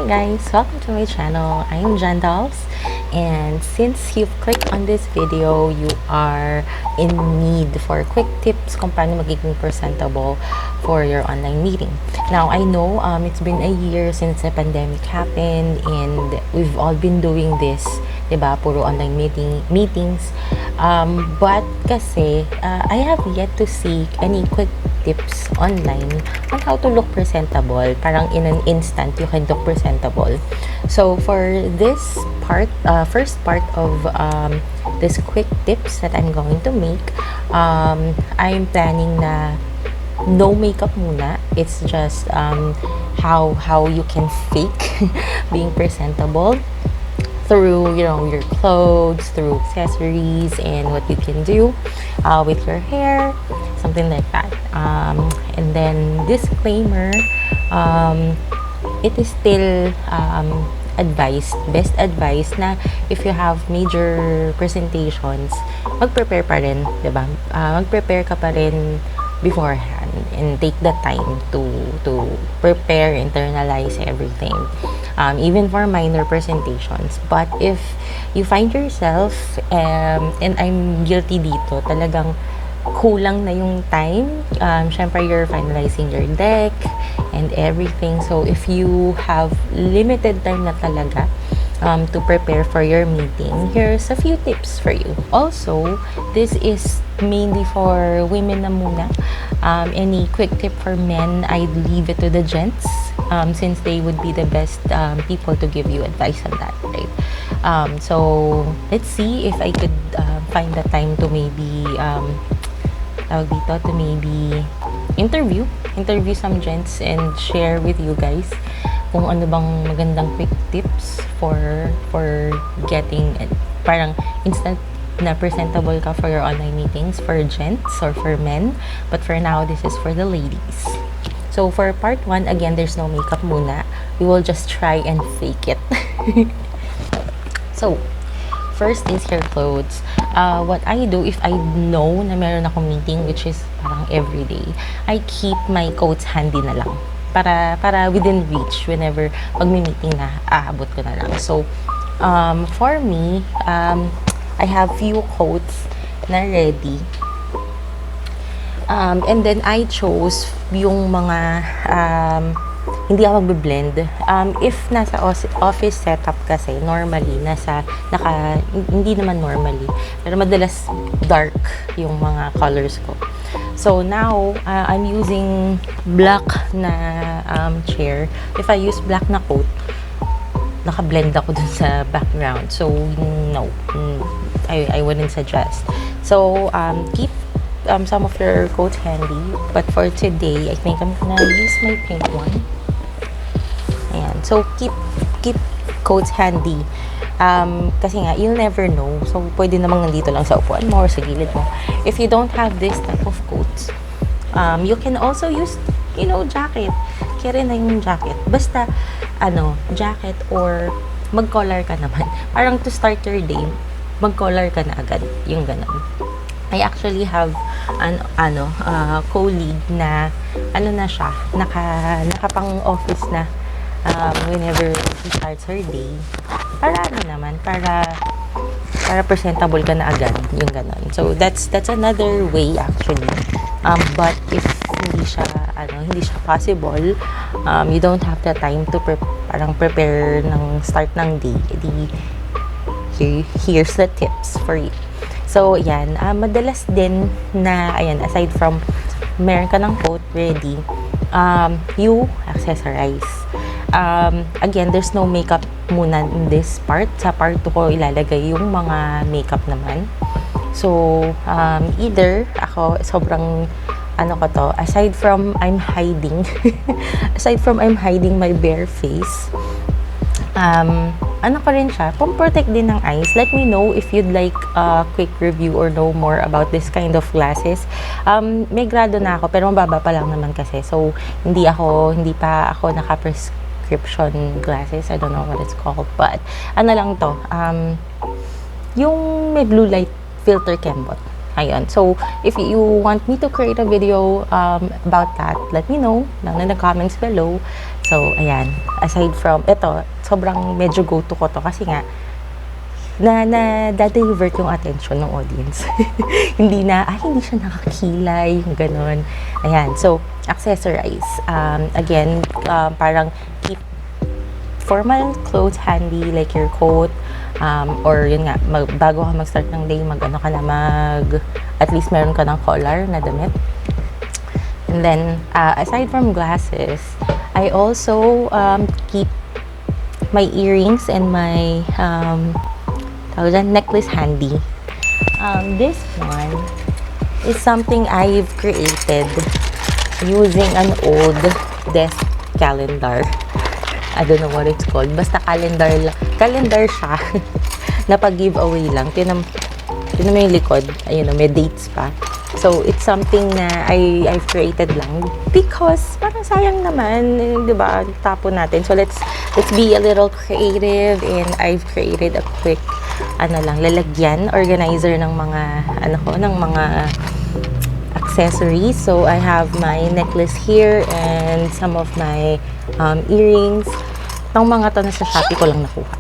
guys, welcome to my channel. I'm Jandals, and since you've clicked on this video, you are in need for quick tips kung paano magiging presentable for your online meeting. Now, I know it's been a year since the pandemic happened and we've all been doing this, diba? Puro online meetings. But kasi, I have yet to see any quick tips online on how to look presentable. Parang in an instant, you can look presentable. So, for this part, first part of this quick tips that I'm going to make, I'm planning na no makeup muna. It's just how you can fake being presentable through your clothes, through accessories, and what you can do with your hair, something like that. And then disclaimer, it is still best advice na if you have major presentations, mag-prepare pa rin, diba? Mag-prepare ka pa rin beforehand and take the time to prepare, internalize everything, even for minor presentations. But if you find yourself, and I'm guilty dito, talagang kulang na yung time, syempre you're finalizing your deck and everything. So if you have limited time na talaga to prepare for your meeting, here's a few tips for you. Also, this is mainly for women na muna. Any quick tip for men, I'd leave it to the gents, since they would be the best people to give you advice on that, right? So let's see if I could find the time to maybe interview some gents and share with you guys kung ano bang magandang quick tips for getting parang instant na presentable ka for your online meetings for gents or for men. But for now, this is for the ladies. So for part 1, again, there's no makeup muna. We will just try and fake it. So first is hair clothes. What I do if I know na meron akong meeting, which is parang everyday, I keep my coats handy na lang. Para within reach whenever magmi-meeting na, aabot ko na lang. So, for me, I have few coats na ready. And then I chose yung mga hindi ako magbe-blend. If nasa office setup kasi, normally, hindi naman normally, pero madalas dark yung mga colors ko. So now, I'm using black na chair. If I use black na coat, naka-blend ako dun sa background. So, no. I wouldn't suggest. So, keep some of your coats handy. But for today, I think I'm gonna use my pink one. Ayan. So, keep coats handy. Kasi nga, you'll never know. So, pwede namang nandito lang sa upuan mo or sa gilid mo. If you don't have this type of coats, you can also use, jacket. Carry na yung jacket. Basta, jacket or mag-collar ka naman. Parang to start your day, mag-collar ka na agad. Yung ganon. I actually have an colleague na na siya, nakapang office na whenever she starts her day. Para presentable ka na agad, yung ganon. So that's another way actually. But if hindi siya possible, you don't have the time to prepare ng start ng day, here's the tips for you. So yan, madalas din na aside from meron ka ng coat ready, you accessorize. Again, there's no makeup muna in this part. Sa part 2 ko ilalagay yung mga makeup naman. So, either ako sobrang aside from I'm hiding my bare face, ko rin siya, protect din ng eyes. Let me know if you'd like a quick review or know more about this kind of glasses. May grado na ako, pero mababa pa lang naman kasi. So, hindi pa ako naka-prescription glasses. I don't know what it's called. But, lang to, yung may blue light filter kembot. Ayun. So, if you want me to create a video about that, let me know down in the comments below. So, ayan. Aside from, ito, sobrang medyo go-to ko to kasi nga, na-divert yung attention ng audience. Hindi siya nakakilay, yung ganon. Ayan. So, accessorize. Again, parang keep formal clothes handy, like your coat, or yun nga, bago ka mag-start ng day, at least meron ka ng collar na damit. And then, aside from glasses, I also keep my earrings and my necklace handy. This one is something I've created using an old desk calendar. I don't know what it's called. Basta calendar siya. Na pag-giveaway lang. Tinan mo yung likod. Ayun, may dates pa. So, it's something na I've created lang because parang sayang naman, di ba? Tapon natin. So, let's be a little creative, and I've created a quick lalagyan, organizer ng mga accessories. So, I have my necklace here and some of my earrings. Itong mga to nasa Shopee ko lang nakuha.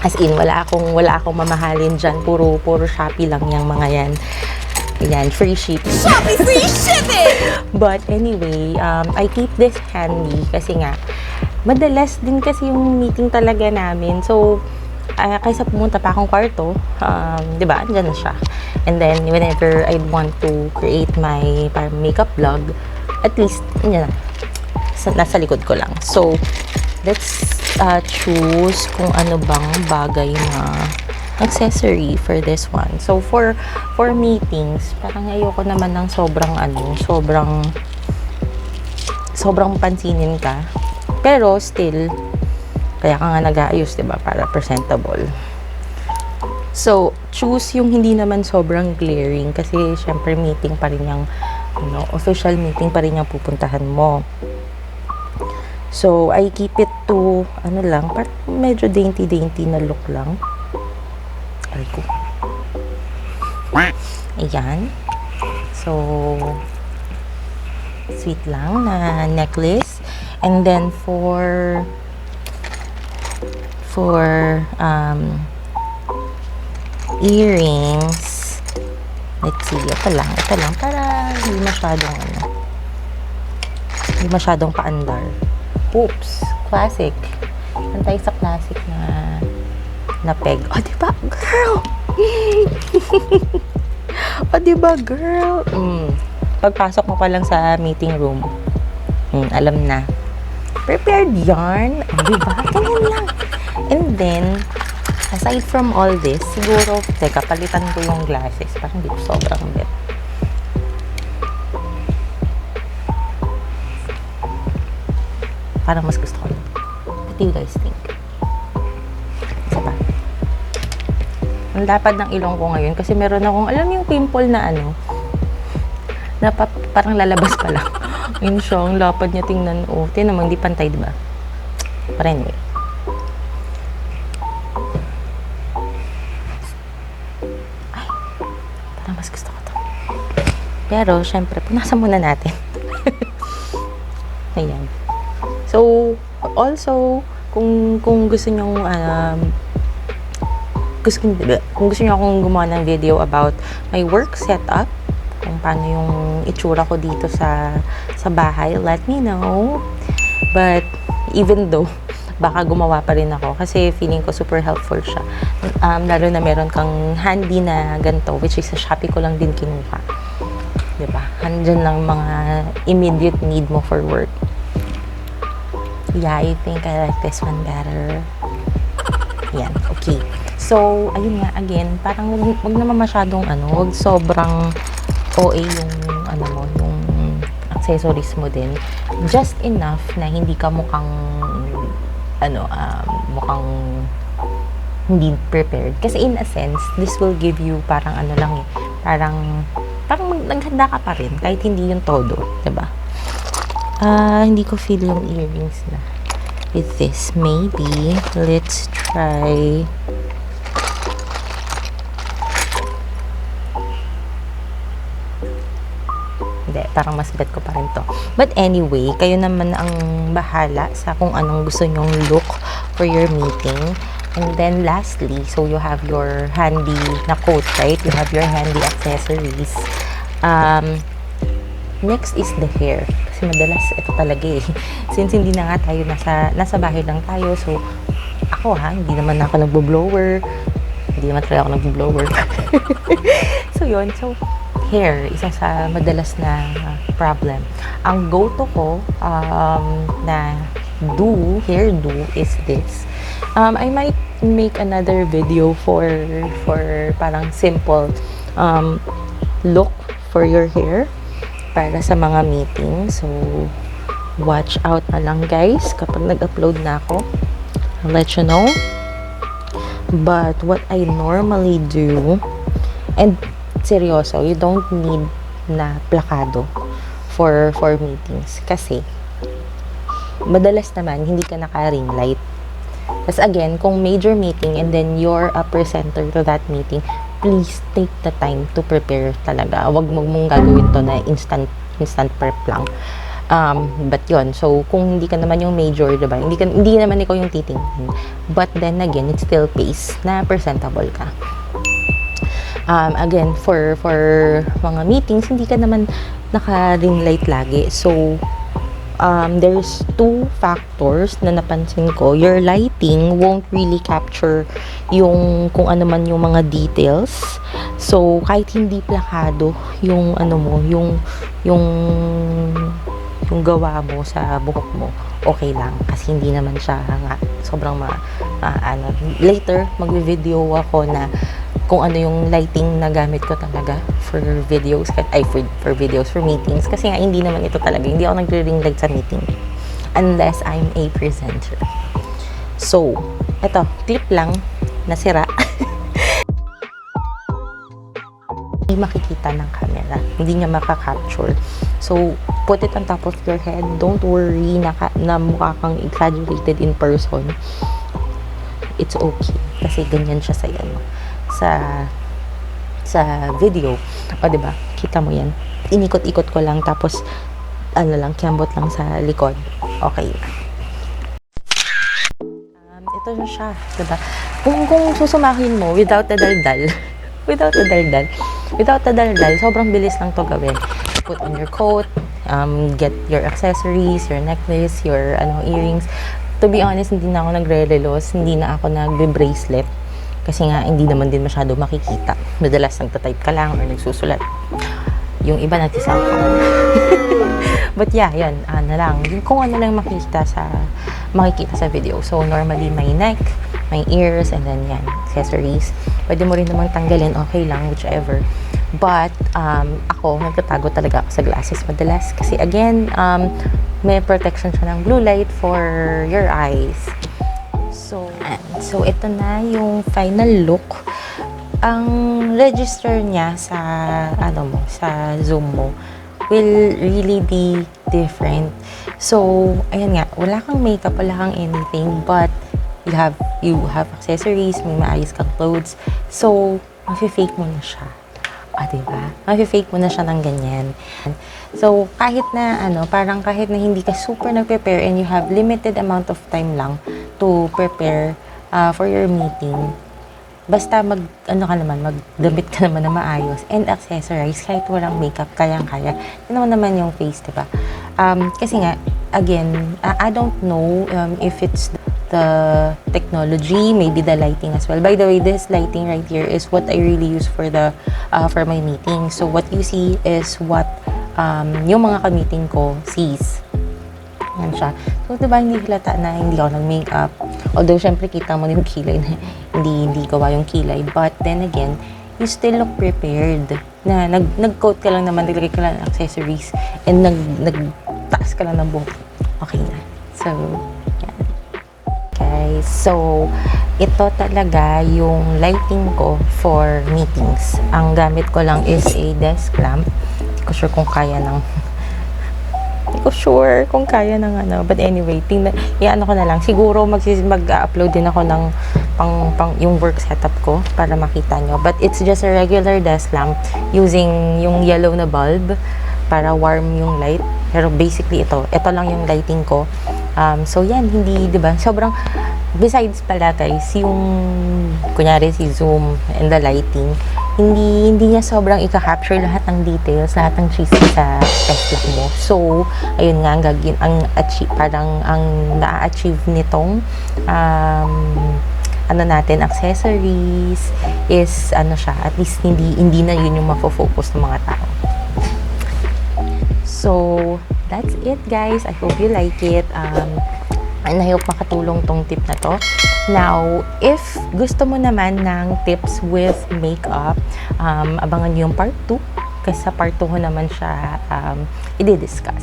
As in, wala akong mamahalin dyan. Puro Shopee lang yung mga yan. Ayan, free shipping. Shopee free shipping! But anyway, I keep this handy kasi nga, madalas din kasi yung meeting talaga namin. So, kaysa pumunta pa akong kwarto, di ba, andyan na siya. And then, whenever I want to create my makeup vlog, at least, andyan na. Nasa likod ko lang. So, let's choose kung ano bang bagay na accessory for this one. So, for meetings, parang ayoko naman ng sobrang pansinin ka. Pero, still, kaya ka nga nag-aayos, diba? Para presentable. So, choose yung hindi naman sobrang glaring kasi, syempre, meeting pa rin yung, official meeting pa rin yung pupuntahan mo. So, I keep it to, parang medyo dainty na look lang. Ay ko. Ayan. So, sweet lang na necklace. And then, for earrings, let's see, ito lang, para hindi masyadong paandar. Oops, classic. Antay sa classic na peg. O, diba, girl? O, diba, girl? Pagpasok mo pa lang sa meeting room, alam na. Prepared yarn. O, diba? Ganyan lang. And then, aside from all this, siguro, palitan ko yung glasses. Parang hindi ko sobrang bet. Parang mas gusto ko yun. What do you guys think? Isa pa. Ang lapad ng ilong ko ngayon kasi meron akong, alam yung pimple na parang lalabas pa lang. Yun siya, ang lapad niya tingnan. Tingnan mo, hindi pantay, diba? But anyway. Ay, parang mas gusto ko to. Pero, syempre, punasan muna natin. Ayan. So, also, kung gusto nyo akong gumawa ng video about my work setup, kung paano yung itsura ko dito sa bahay, let me know. But, even though, baka gumawa pa rin ako kasi feeling ko super helpful siya. Lalo na meron kang handy na ganito, which is sa Shopee ko lang din kinuha. Diba? Handyan lang mga immediate need mo for work. Yeah, I think I like this one better. Yan, okay. So, ayun nga, again, parang wag naman masyadong wag sobrang OA yung yung accessories mo din. Just enough na hindi ka mukhang hindi prepared. Kasi in a sense, this will give you parang parang naghanda ka pa rin kahit hindi yung todo, 'di ba? Hindi ko feel yung earrings na with this. Maybe, let's try Hindi, parang mas bet ko pa rin to. But anyway, kayo naman ang bahala sa kung anong gusto nyong look for your meeting. And then lastly, so you have your handy na coat, right? You have your handy accessories. Next is the hair. Kasi madalas ito talaga eh. Since hindi na nga tayo nasa bahay lang tayo. So, ako hindi naman ako nagbo-blower. Hindi naman talaga ako nagbo-blower. So, yun. So, hair, isa sa madalas na problem. Ang go-to ko na hairdo is this. I might make another video for parang simple look for your hair para sa mga meeting. So, watch out na lang guys kapag nag-upload na ako. I'll let you know. But what I normally do, and seryoso, you don't need na plakado for meetings. Kasi, madalas naman, hindi ka naka-ring light. Tapos again, kung major meeting and then you're a presenter to that meeting, please take the time to prepare talaga. Huwag mong gagawin to na instant prep lang. But yun, so kung hindi ka naman yung major, diba? Hindi naman ikaw yung titingin. But then again, it still pays na presentable ka. Again, for mga meetings, hindi ka naman naka-ring light lagi. So, there's two factors na napansin ko. Your lighting won't really capture yung kung ano man yung mga details. So, kahit hindi plakado yung ano mo, yung gawa mo sa buhok mo, okay lang. Kasi hindi naman siya nga sobrang later, mag-video ako na kung ano yung lighting na gamit ko talaga for videos, for meetings. Kasi nga, hindi naman ito talaga. Hindi ako nagre-ring light sa meeting. Unless I'm a presenter. So, eto, clip lang, nasira. Hindi makikita ng camera. Hindi niya makaka-capture. So, put it on top of your head. Don't worry na mukha kang exaggerated in person. It's okay. Kasi ganyan siya sa video. O, diba? Kita mo yan. Inikot-ikot ko lang, tapos kembot lang sa likod. Okay. Ito na siya. Diba? Kung susumahin mo without the daldal, sobrang bilis lang to gawin. Put on your coat, get your accessories, your necklace, your earrings. To be honest, hindi na ako nagre-relos, hindi na ako nagbe-bracelet. Kasi nga, hindi naman din masyado makikita. Madalas nagtatype ka lang or nagsusulat. Yung iba nagsiselfone. But yeah, yun. Kung ano lang makikita sa video. So, normally, my neck, my ears, and then yan, accessories. Pwede mo rin namang tanggalin, okay lang, whichever. But, ako, nagtatago talaga ako sa glasses madalas. Kasi again, may protection siya ng blue light for your eyes. So, ito na yung final look. Ang register niya sa Zoom mo will really be different. So, ayan nga, wala kang makeup, wala kang anything, but you have accessories, may maayos kang clothes. So, mafi-fake mo na siya. Diba? Mafi-fake mo na siya ng ganyan. So, kahit na hindi ka super nag-prepare and you have limited amount of time lang to prepare for your meeting, basta magdamit ka naman na maayos and accessorize kahit walang makeup, kayang-kaya. Yun naman yung face, diba? Kasi nga, again, I don't know if it's the technology, maybe the lighting as well. By the way, this lighting right here is what I really use for my meeting. So, what you see is what yung mga ka-meeting ko sees. Yan siya. So, diba, hindi halata na hindi ako nag-makeup. Although, syempre, kita mo yung kilay na hindi gawa yung kilay. But, then again, you still look prepared. Na nag-coat ka lang naman, naglagay ka lang ng accessories, and nagtaas ka lang ng buhok. Okay na. So, yan. Guys, so, ito talaga yung lighting ko for meetings. Ang gamit ko lang is a desk lamp. Hindi ko sure kung kaya ng but anyway, i-ano ko na lang. Siguro mag-upload din ako ng yung work setup ko para makita nyo. But it's just a regular desk lamp using yung yellow na bulb. para warm yung light. Pero basically ito lang yung lighting ko. So yan, hindi, 'di ba? Sobrang, besides pala guys, yung kunyari si zoom and the lighting, hindi niya sobrang i-capture lahat ng details, lahat ng chismis sa Tesla mo. So, ayun nga, parang ang na-achieve nitong accessories is siya, at least hindi na yun yung mafo-focus ng mga tao. So, that's it guys. I hope you like it. And I hope makatulong tong tip na to. Now, if gusto mo naman ng tips with makeup, abangan nyo yung part 2. Kasi sa part 2 ko naman siya i-discuss.